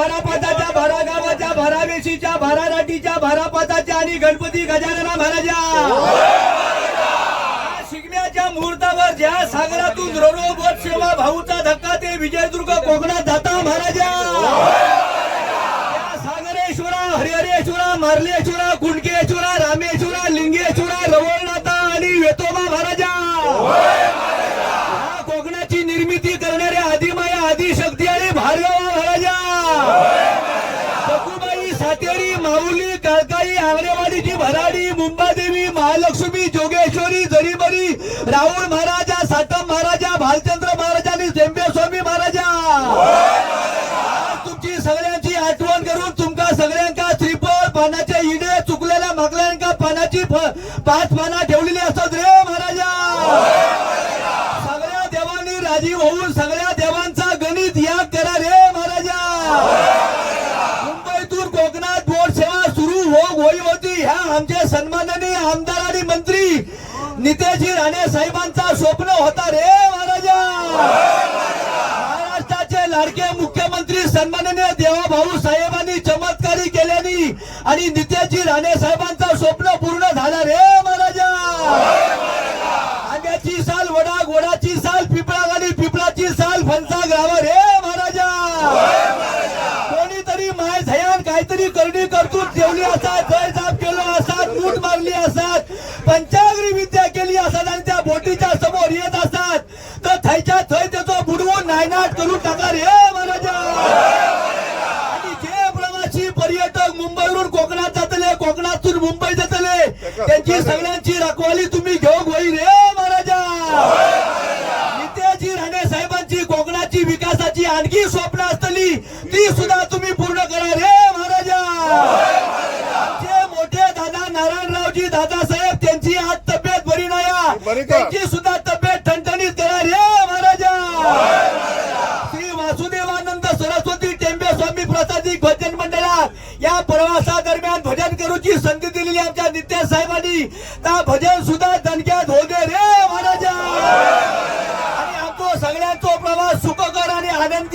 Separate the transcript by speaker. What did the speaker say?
Speaker 1: भारापाताच्या, भारा गावाच्या, भारावेशीच्या, भाराराटीच्या, भारापाताच्या आणि गणपती गजानना महाराजा शिगम्याच्या मुहूर्तावर ज्या सागरातून रोरो बोट सेवा भाऊचा धक्का ते विजयदुर्ग कोकणात जाता महाराजा सागरेश्वरा, हरिहरेश्वरा, मार्लेश्वरा, कुंडकेश्वरा, रामेश्वरा, लिंगेश्वरा, रवळनाथा आणि वेतोबा महाराजा कोकणाची निर्मिती करणाऱ्या आदिमाया, आदिशक्ती आणि भार्गवा महाराजा सकुबाई, सातेरी, माऊली, काळकाई, आंगरेवाडीची भराडी, मुंबादेवी, महालक्ष्मी, जोगेश्वरी, जरीबरी, राहुल महाराजा, सातम महाराजा, भालचंद्र महाराजा आणि जेंबेस्वामी महाराजा तुमची सगळ्यांची आठवण करून तुमका सगळ्यांका श्रीफळ, पानाचे इडे, चुकलेल्या मागल्यांका पानाची 5 पाना ठेवलेली असतात रे महाराजा सगळ्या देवांनी राजीव होऊन सगळ्या देवांचा गणित याग करा रे महाराजा मुंबईतून कोकणात बोट सेवा सुरू होई होती ह्या आमचे सन्माननीय आमदार आणि मंत्री नितेशजी राणे साहेबांचा स्वप्न होता रे महाराजा महाराष्ट्राचे लाडके मुख्यमंत्री सन्माननीय देवाभाऊ साहेबांनी चमत्कारी केल्यानी आणि नितेशजी राणे साहेबांचा स्वप्न पूर्ण झाला रे महाराजा आंब्याची साल वडा, गोडाची साल पिपळा आणि पिपळाची साल फणसा गावा रे महाराजा कोणीतरी माय झयान काहीतरी करणी कर्तृत्व ठेवली असतात, जय जाप केलं असतात, मूठ मारली असतात, पंचाग्री विद्या केली असतात आणि त्या बोटीच्या समोर येत असतात तर थैच्या थै त्याचं बुडवून नायनाट करून टाका रे महाराजा आणि जे प्रवासी पर्यटक मुंबईवरून कोकणात जातले, कोकणातून मुंबई जातले त्यांची सगळ्यांची रखवाली तुम्ही घेऊ होई रे महाराजा नितेशजी राणे साहेबांची कोकणाची विकासाची आणखी स्वप्न असतली ती सुद्धा तुम्ही पूर्ण करा रे महाराजा आमचे मोठे दादा नारायणरावजी दादासाहेब त्यांची आज तब्येत बरी नाही त्यांची सुद्धा तब्येत ठणठणीत करा रे महाराजा श्री वासुदेवानंद सरस्वती टेंबेस्वामी प्रसादिक भजन मंडळात या प्रवासादरम्यान भजन करूची संधी दिलेली आमच्या नितेश साहेबांनी त्या भजन सुद्धा दणक्यात हो दे रे महाराजा आणि आमचा सगळ्यांचा प्रवास सुखकर आणि आनंदी